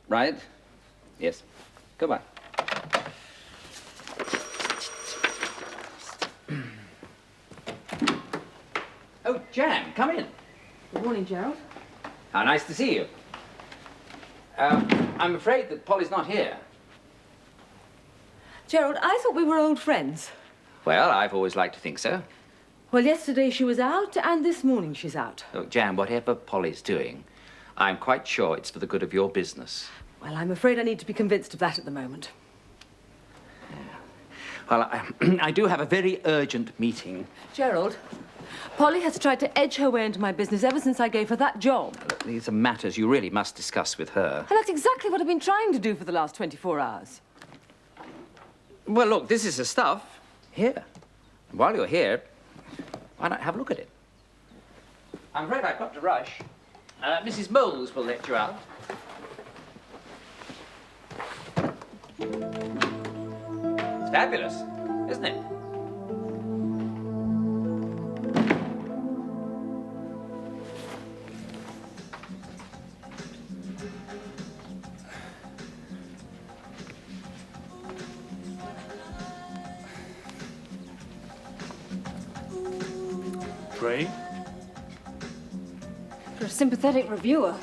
Right? Yes. Goodbye. Oh, Jan, come in. Good morning, Gerald. How nice to see you. I'm afraid that Polly's not here. Gerald, I thought we were old friends. Well, I've always liked to think so. Well, yesterday she was out, and this morning she's out. Look, Jan, whatever Polly's doing, I'm quite sure it's for the good of your business. Well, I'm afraid I need to be convinced of that at the moment. Well, I do have a very urgent meeting. Gerald, Polly has tried to edge her way into my business ever since I gave her that job. Look, these are matters you really must discuss with her. And that's exactly what I've been trying to do for the last 24 hours. Well, look, this is the stuff. Here. And while you're here, why not have a look at it? I'm afraid I've got to rush. Mrs. Moles will let you out. It's fabulous, isn't it? Trade? For a sympathetic reviewer.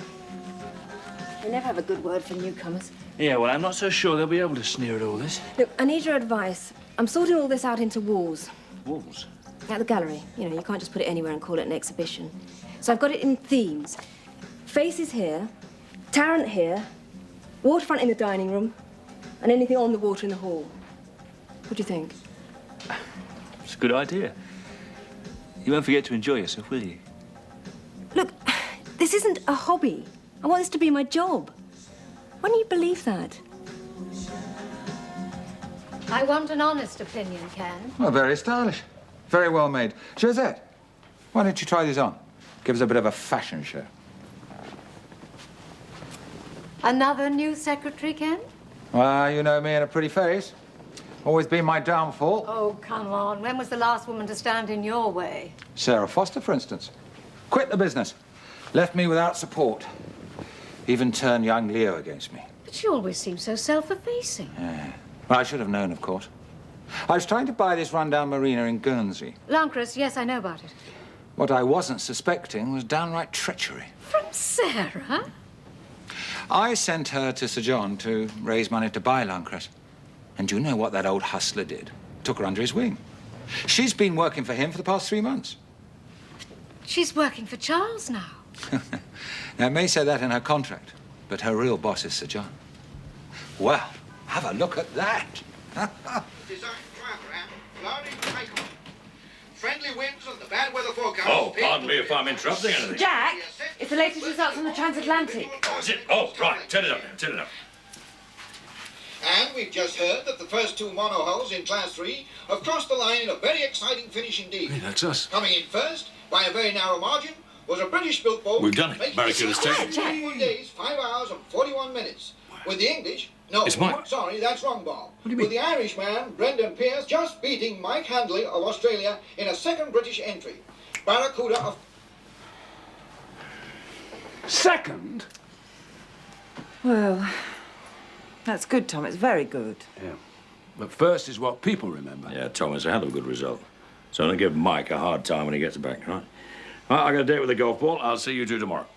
They never have a good word for newcomers. Yeah, well, I'm not so sure they'll be able to sneer at all this. Look, I need your advice. I'm sorting all this out into walls. Walls? At the gallery. You know, you can't just put it anywhere and call it an exhibition. So I've got it in themes. Faces here, Tarrant here, waterfront in the dining room, and anything on the water in the hall. What do you think? It's a good idea. You won't forget to enjoy yourself, will you? Look, this isn't a hobby. I want this to be my job. Why don't you believe that? I want an honest opinion, Ken. Well, very stylish. Very well made. Josette, why don't you try these on? Give us a bit of a fashion show. Another new secretary, Ken? Well, you know me in a pretty face. Always been my downfall. Oh, come on. When was the last woman to stand in your way? Sarah Foster, for instance. Quit the business. Left me without support. Even turned young Leo against me. But she always seems so self-effacing. Yeah. Well, I should have known, of course. I was trying to buy this rundown marina in Guernsey. Lancres, yes, I know about it. What I wasn't suspecting was downright treachery. From Sarah? I sent her to Sir John to raise money to buy Lancres. And do you know what that old hustler did? Took her under his wing. She's been working for him for the past 3 months. She's working for Charles now. Now, it may say that in her contract, but her real boss is Sir John. Well, have a look at that. Design program, cloudy cycle. Friendly winds and the bad weather forecast. Oh, pardon me if I'm interrupting anything. Jack, it's the latest results on the transatlantic. Oh, is it? Oh, right. Turn it up now. Turn it up. And we've just heard that the first 2 monohulls in Class 3 have crossed the line in a very exciting finish indeed. Hey, that's us. Coming in first, by a very narrow margin, was a British-built boat. We've done it. Barracuda's taken. 21 days, 5 hours and 41 minutes. With the English... No, It's mine. sorry, that's wrong, Bob. What do you With mean? the Irishman, Brendan Pearce, just beating Mike Handley of Australia in a second British entry. Barracuda of... Second? Well, that's good, Tom. It's very good. Yeah. But first is what people remember. Yeah, Tom, it's a hell of a good result. So don't give Mike a hard time when he gets back, right? Well, I got a date with the golf ball. I'll see you two tomorrow.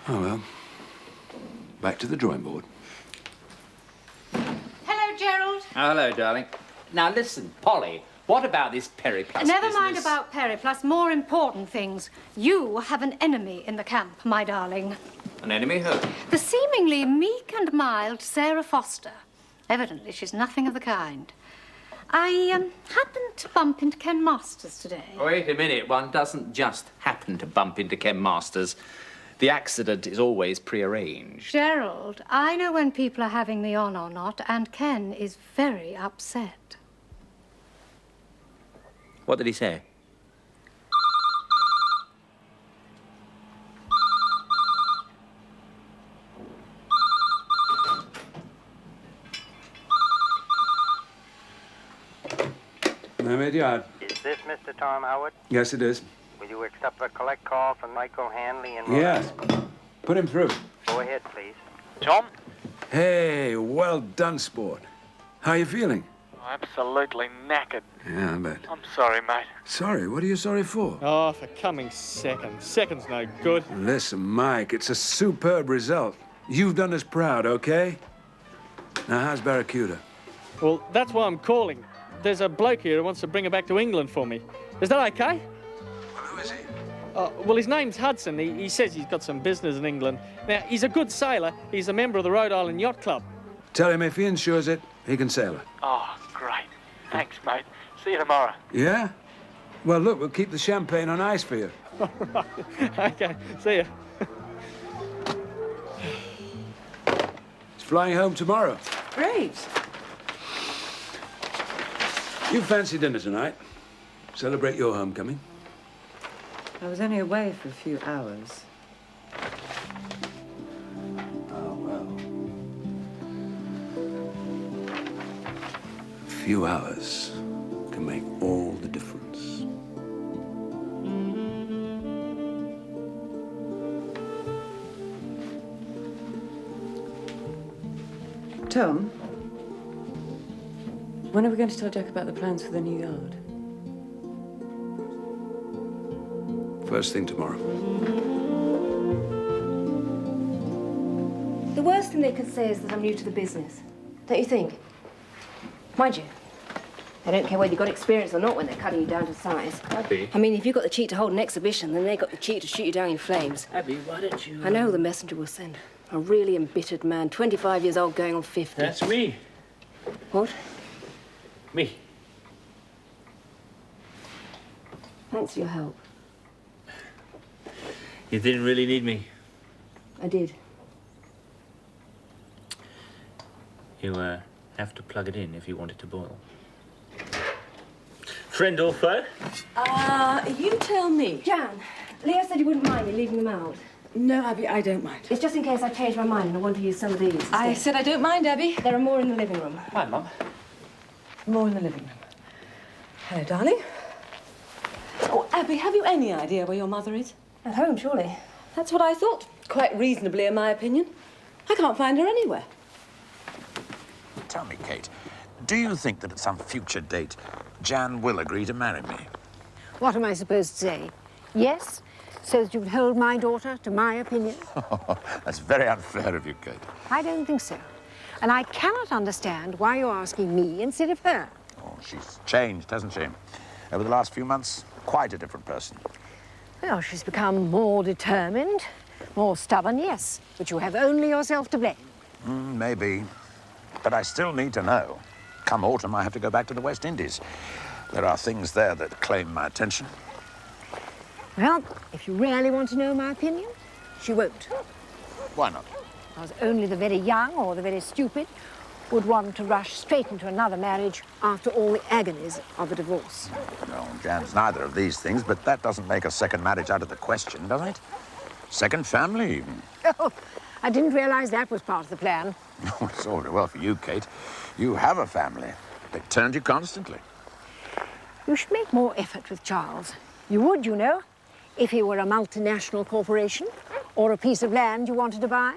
Oh, well. Back to the drawing board. Hello, Gerald. Oh, hello, darling. Now, listen, Polly, what about this Periplus Never mind business? about Periplus. More important things. You have an enemy in the camp, my darling. An enemy who? The seemingly meek and mild Sarah Foster. Evidently, she's nothing of the kind. I happened to bump into Ken Masters today. Wait a minute. One doesn't just happen to bump into Ken Masters. The accident is always prearranged. Gerald, I know when people are having me on or not, and Ken is very upset. What did he say? Mermaid Yard. Is this Mr. Tom Howard? Yes, it is. Will you accept a collect call from Michael Hanley in... Yes. Put him through. Go ahead, please. Tom? Hey, well done, sport. How you feeling? Absolutely knackered. Yeah, I bet. I'm sorry, mate. Sorry? What are you sorry for? Oh, for coming second. Second's no good. Listen, Mike, it's a superb result. You've done us proud, okay? Now, how's Barracuda? Well, that's why I'm calling. There's a bloke here who wants to bring her back to England for me. Is that okay? Well, who is he? Well, his name's Hudson. He says he's got some business in England. Now, he's a good sailor. He's a member of the Rhode Island Yacht Club. Tell him if he insures it, he can sail her. Oh, great. Thanks, mate. See you tomorrow. Yeah? Well, look, we'll keep the champagne on ice for you. All right. Okay, see ya. It's flying home tomorrow. Great. You fancy dinner tonight? Celebrate your homecoming. I was only away for a few hours. Oh, well. A few hours can make all the difference. Tom, when are we going to tell Jack about the plans for the new yard? First thing tomorrow. The worst thing they could say is that I'm new to the business. Don't you think? Mind you, they don't care whether you've got experience or not when they're cutting you down to size. Abby. I mean, if you've got the cheek to hold an exhibition, then they've got the cheek to shoot you down in flames. Abby, why don't you... I know who the messenger will send. A really embittered man, 25 years old, going on 50. That's me. What? Me. Thanks for your help. You didn't really need me. I did. You, have to plug it in if you want it to boil. Friend or foe? You tell me. Jan, Leo said you wouldn't mind me leaving them out. No, Abby, I don't mind. It's just in case I change my mind and I want to use some of these instead. I said I don't mind, Abby. There are more in the living room. Hi, Mum. More in the living room. Hello, darling. Oh, Abby, have you any idea where your mother is? At home, surely. That's what I thought. Quite reasonably, in my opinion. I can't find her anywhere. Tell me, Kate, do you think that at some future date, Jan will agree to marry me? What am I supposed to say? Yes, so that you would hold my daughter to my opinion? That's very unfair of you, Kate. I don't think so. And I cannot understand why you're asking me instead of her. Oh, she's changed, hasn't she? Over the last few months, quite a different person. Well, she's become more determined, more stubborn, yes. But you have only yourself to blame. Maybe. But I still need to know. Come autumn, I have to go back to the West Indies. There are things there that claim my attention. Well, if you really want to know my opinion, she won't. Why not? Because only the very young or the very stupid would want to rush straight into another marriage after all the agonies of a divorce. No, Jan's neither of these things, but that doesn't make a second marriage out of the question, does it? Second family, even. Oh, I didn't realize that was part of the plan. Oh, it's all very well for you, Kate. You have a family. They turn to you constantly. You should make more effort with Charles. You would, you know, if he were a multinational corporation or a piece of land you wanted to buy.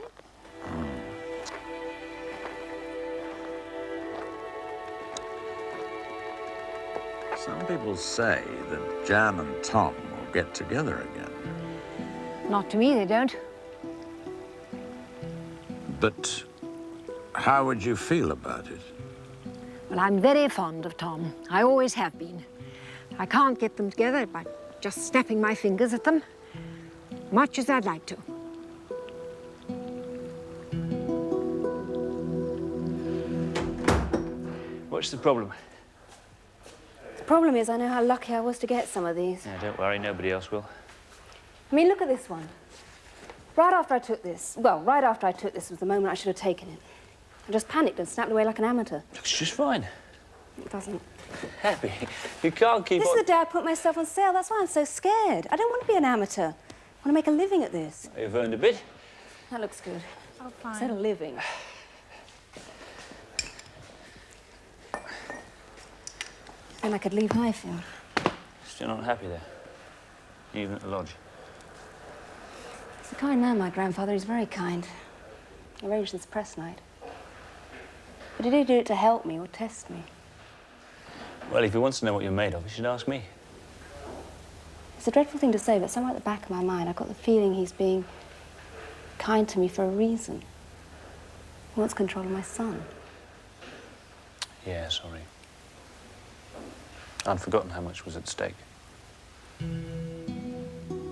Some people say that Jan and Tom will get together again. Not to me, they don't. But how would you feel about it? Well, I'm very fond of Tom. I always have been. I can't get them together by just snapping my fingers at them, much as I'd like to. What's the problem? The problem is I know how lucky I was to get some of these. Yeah, don't worry, nobody else will. I mean, look at this one. Right after I took this was the moment I should have taken it. I just panicked and snapped away like an amateur. Looks just fine. It doesn't. Abby, you can't keep This on... is the day I put myself on sale. That's why I'm so scared. I don't want to be an amateur. I want to make a living at this. You've earned a bit. That looks good. Oh, fine. Instead of living. And I could leave Highfield. Still not happy there. Even at the lodge. He's a kind man, my grandfather. He's very kind. He arranged this press night. But did he do it to help me or test me? Well, if he wants to know what you're made of, he should ask me. It's a dreadful thing to say, but somewhere at the back of my mind, I've got the feeling he's being kind to me for a reason. He wants control of my son. Yeah, sorry. I'd forgotten how much was at stake.